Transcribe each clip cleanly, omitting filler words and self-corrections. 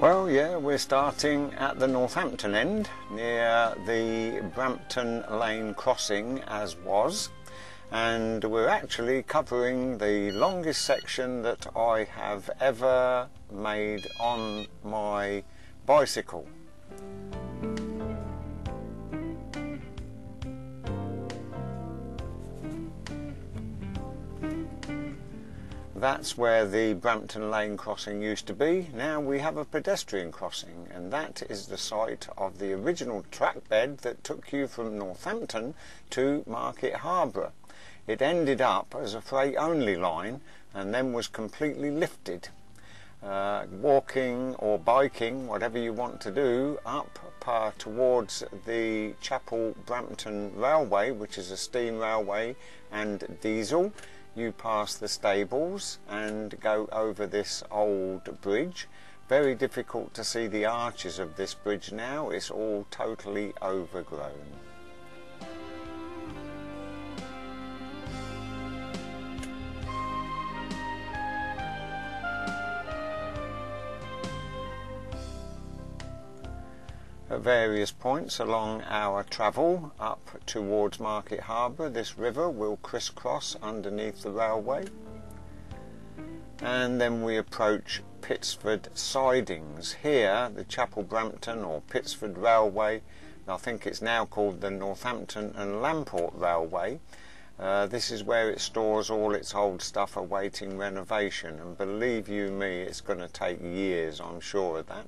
Well, yeah, we're starting at the Northampton end, near the Brampton Lane crossing as was, and we're actually covering the longest section that I have ever made on my bicycle. That's where the Brampton Lane crossing used to be. Now we have a pedestrian crossing, and that is the site of the original track bed that took you from Northampton to Market Harborough. It ended up as a freight only line and then was completely lifted. Walking or biking, whatever you want to do, up towards the Chapel Brampton Railway, which is a steam railway and diesel. You pass the stables and go over this old bridge. Very difficult to see the arches of this bridge now. It's all totally overgrown. At various points along our travel up towards Market Harborough, this river will crisscross underneath the railway, and then we approach Pittsford sidings. Here the Chapel Brampton or Pittsford Railway, I think it's now called the Northampton and Lamport Railway. This is where it stores all its old stuff awaiting renovation, and believe you me, it's going to take years, I'm sure of that.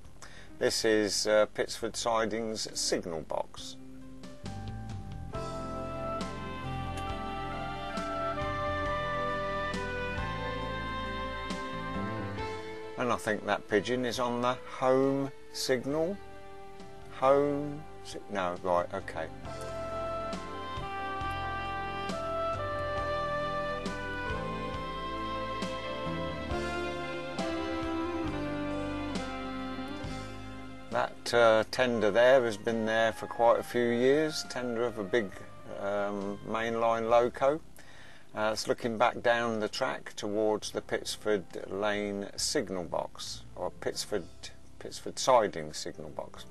This is Pittsford Sidings signal box. And I think that pigeon is on the home signal. No, right, okay. That tender there has been there for quite a few years, tender of a big mainline loco. It's looking back down the track towards the Pittsford Lane signal box, or Pittsford siding signal box.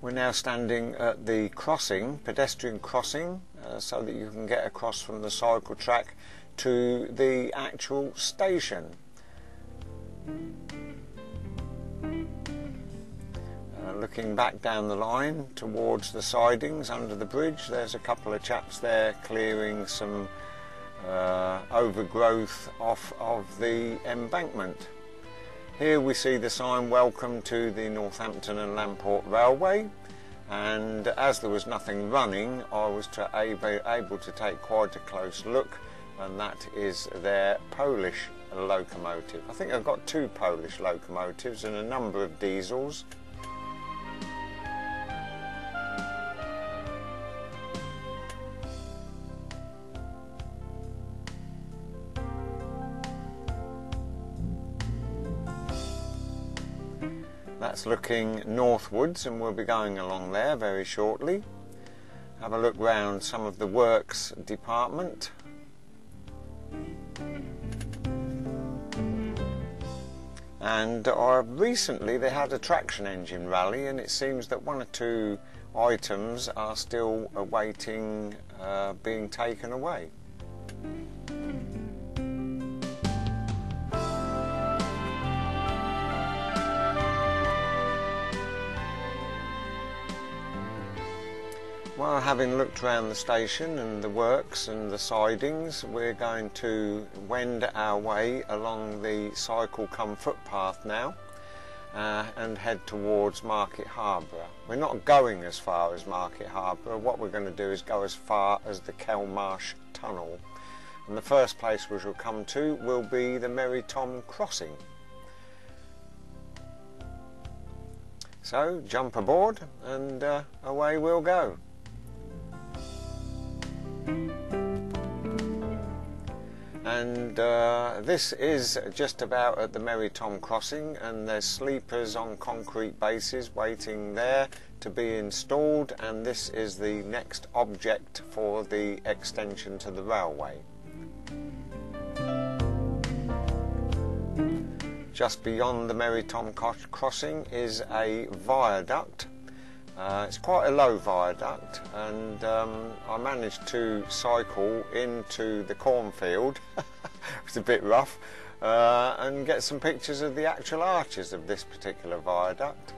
We're now standing at the crossing, pedestrian crossing, so that you can get across from the cycle track to the actual station. Looking back down the line towards the sidings under the bridge, there's a couple of chaps there clearing some overgrowth off of the embankment. Here we see the sign, "Welcome to the Northampton and Lamport Railway," and as there was nothing running, I was able to take quite a close look, and that is their Polish locomotive. I think I've got two Polish locomotives and a number of diesels. That's looking northwards, and we'll be going along there very shortly. Have a look round some of the works department. And recently they had a traction engine rally, and it seems that one or two items are still awaiting being taken away. Well, having looked around the station and the works and the sidings, we're going to wend our way along the cycle come footpath now and head towards Market Harborough. We're not going as far as Market Harborough. What we're going to do is go as far as the Kelmarsh Tunnel. And the first place we shall come to will be the Merry Tom Crossing. So jump aboard and away we'll go. And this is just about at the Merry Tom crossing, and there's sleepers on concrete bases waiting there to be installed, and this is the next object for the extension to the railway. Just beyond the Merry Tom crossing is a viaduct. It's quite a low viaduct, and I managed to cycle into the cornfield. It's a bit rough, and get some pictures of the actual arches of this particular viaduct.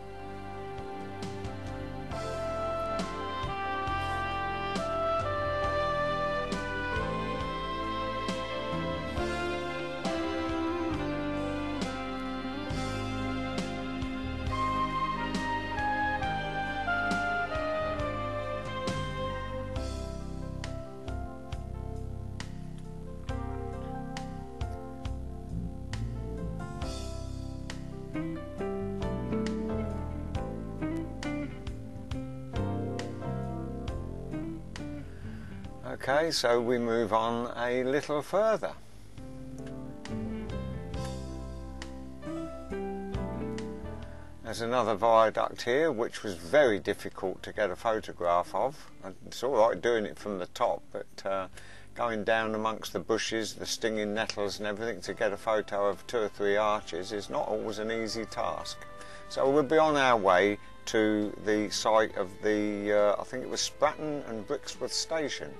Okay, so we move on a little further. There's another viaduct here which was very difficult to get a photograph of. It's all right doing it from the top, but going down amongst the bushes, the stinging nettles and everything to get a photo of 2 or 3 arches is not always an easy task. So we'll be on our way to the site of the, I think it was Stratton and Brixworth station.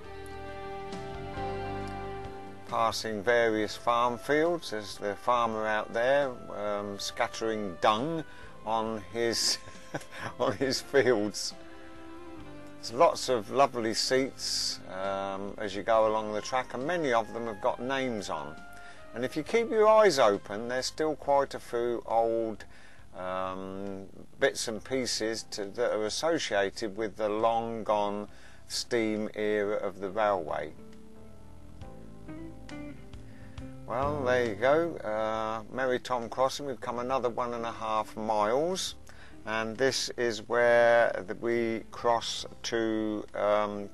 Passing various farm fields. There's the farmer out there scattering dung on his on his fields. There's lots of lovely seats as you go along the track, and many of them have got names on. And if you keep your eyes open, there's still quite a few old bits and pieces that are associated with the long gone steam era of the railway. Well, there you go, Merry Tom crossing. We've come another 1.5 miles, and this is where we cross to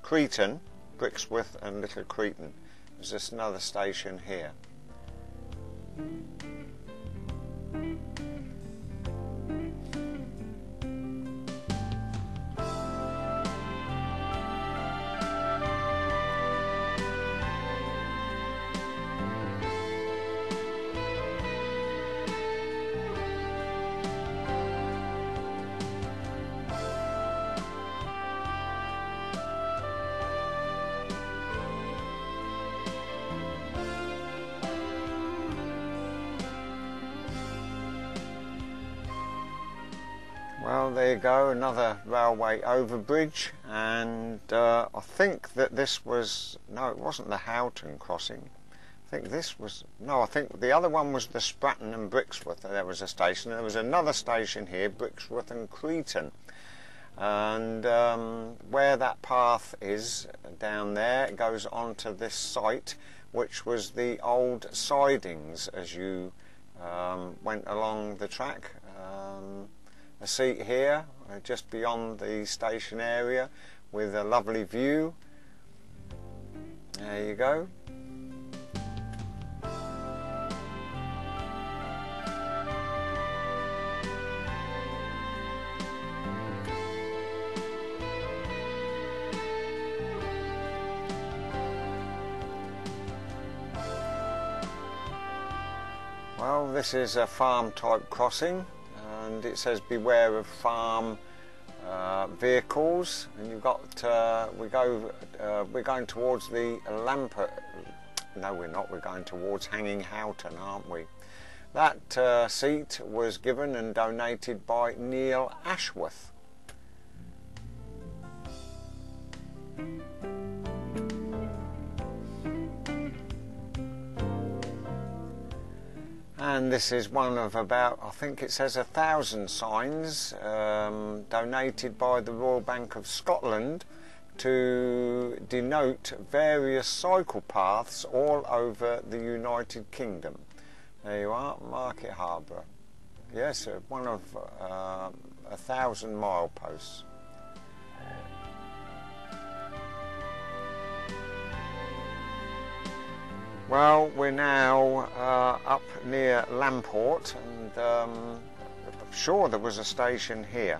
Cretan, Brixworth and Little Cretan. There's just another station here. Well, there you go, another railway overbridge, and I think that this was, no, it wasn't the Houghton crossing. I think this was, no, I think the other one was the Stratton and Brixworth. There was a station. There was another station here, Brixworth and Cretan. And where that path is down there, it goes on to this site, which was the old sidings as you went along the track. A seat here, just beyond the station area, with a lovely view. There you go. Well, this is a farm type crossing, and it says beware of farm vehicles, and you've got we're going towards the Lampert. No, we're not. We're going towards Hanging Houghton, aren't we? That seat was given and donated by Neil Ashworth. And this is one of about, I think it says 1,000 signs donated by the Royal Bank of Scotland to denote various cycle paths all over the United Kingdom. There you are, Market Harborough. Yes, one of 1,000 mileposts. Well, we're now up near Lamport, and I'm sure there was a station here.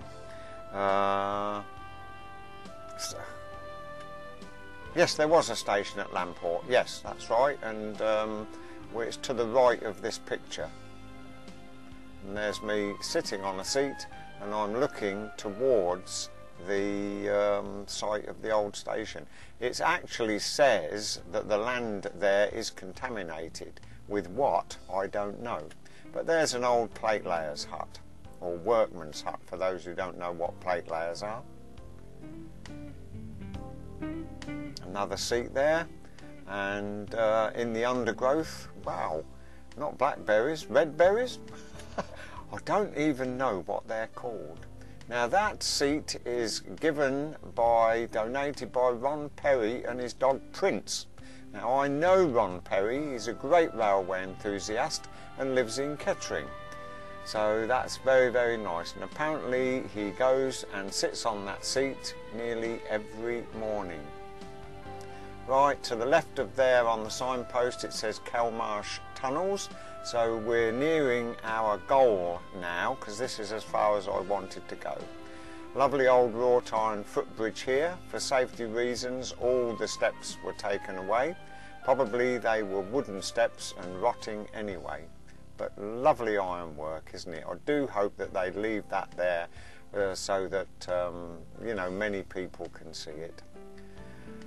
Yes, there was a station at Lamport. Yes, that's right, and it's to the right of this picture. And there's me sitting on a seat, and I'm looking towards the site of the old station. It actually says that the land there is contaminated with what, I don't know. But there's an old plate layer's hut, or workman's hut for those who don't know what plate layers are. Another seat there, and in the undergrowth, wow, not blackberries, red berries? I don't even know what they're called. Now that seat is donated by Ron Perry and his dog Prince. Now I know Ron Perry, he's a great railway enthusiast and lives in Kettering. So that's very, very nice, and apparently he goes and sits on that seat nearly every morning. Right to the left of there on the signpost it says Kelmarsh Tunnels, so we're nearing our goal now, because this is as far as I wanted to go. Lovely old wrought iron footbridge here. For safety reasons all the steps were taken away. Probably they were wooden steps and rotting anyway, but lovely ironwork, isn't it? I do hope that they leave that there so that you know, many people can see it.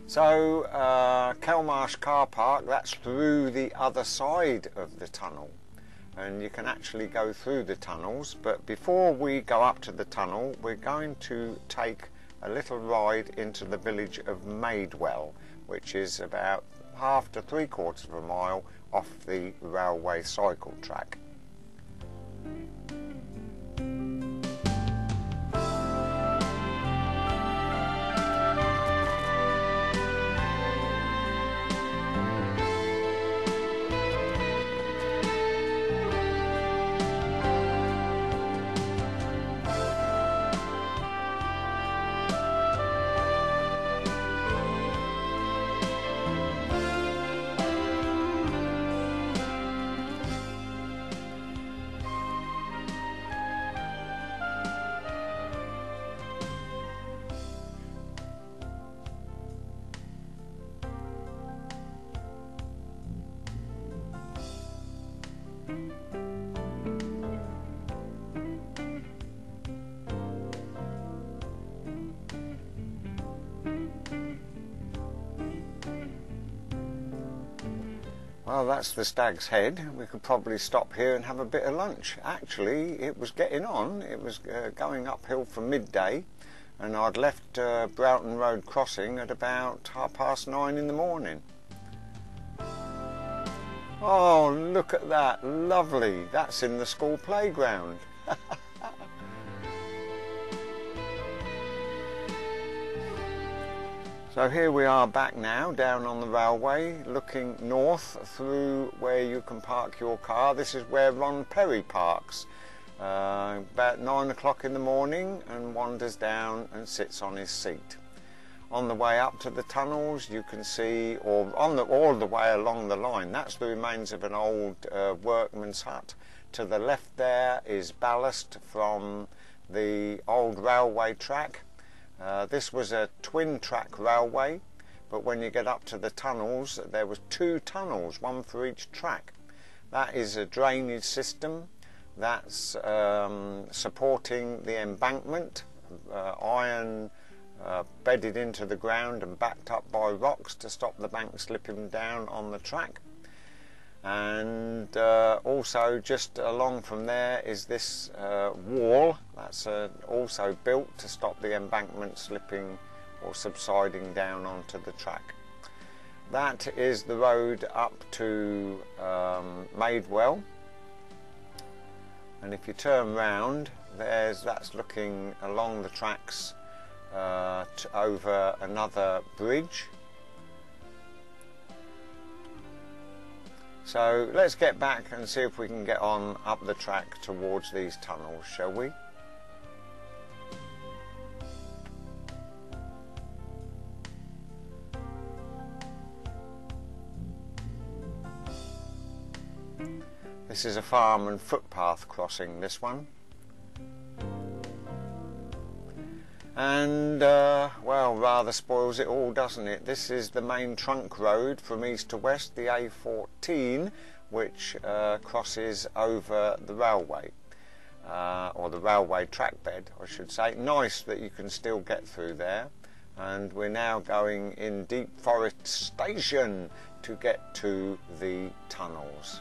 So Kelmarsh car park, that's through the other side of the tunnel, and you can actually go through the tunnels, but before we go up to the tunnel we're going to take a little ride into the village of Madewell, which is about 1/2 to 3/4 of a mile off the railway cycle track. Well, that's the Stag's Head. We could probably stop here and have a bit of lunch. Actually, it was getting on. It was going uphill for midday, and I'd left Broughton Road crossing at about 9:30 in the morning. Oh, look at that. Lovely. That's in the school playground. So here we are back now down on the railway, looking north through where you can park your car. This is where Ron Perry parks about 9 o'clock in the morning and wanders down and sits on his seat. On the way up to the tunnels you can see, or all the way along the line, that's the remains of an old workman's hut. To the left there is ballast from the old railway track. This was a twin track railway, but when you get up to the tunnels there was 2 tunnels, one for each track. That is a drainage system that's supporting the embankment, iron bedded into the ground and backed up by rocks to stop the bank slipping down on the track. And also just along from there is this wall that's also built to stop the embankment slipping or subsiding down onto the track. That is the road up to Madewell, and if you turn round that's looking along the tracks over another bridge. So let's get back and see if we can get on up the track towards these tunnels, shall we? This is a farm and footpath crossing, this one. And, well, rather spoils it all, doesn't it? This is the main trunk road from east to west, the A14, which crosses over the railway, or the railway track bed, I should say. Nice that you can still get through there. And we're now going in Deep Forest Station to get to the tunnels.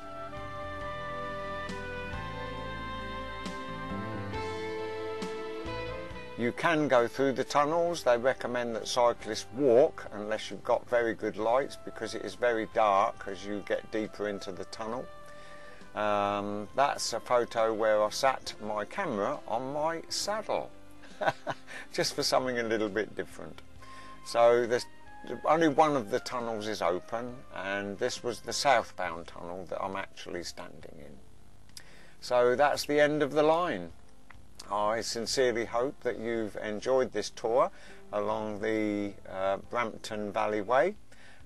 You can go through the tunnels. They recommend that cyclists walk unless you've got very good lights, because it is very dark as you get deeper into the tunnel. That's a photo where I sat my camera on my saddle, just for something a little bit different. So there's only one of the tunnels is open, and this was the southbound tunnel that I'm actually standing in. So that's the end of the line. I sincerely hope that you've enjoyed this tour along the Brampton Valley Way.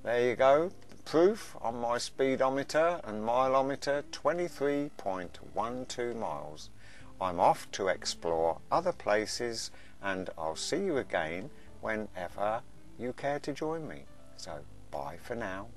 There you go, proof on my speedometer and mileometer, 23.12 miles. I'm off to explore other places, and I'll see you again whenever you care to join me. So bye for now.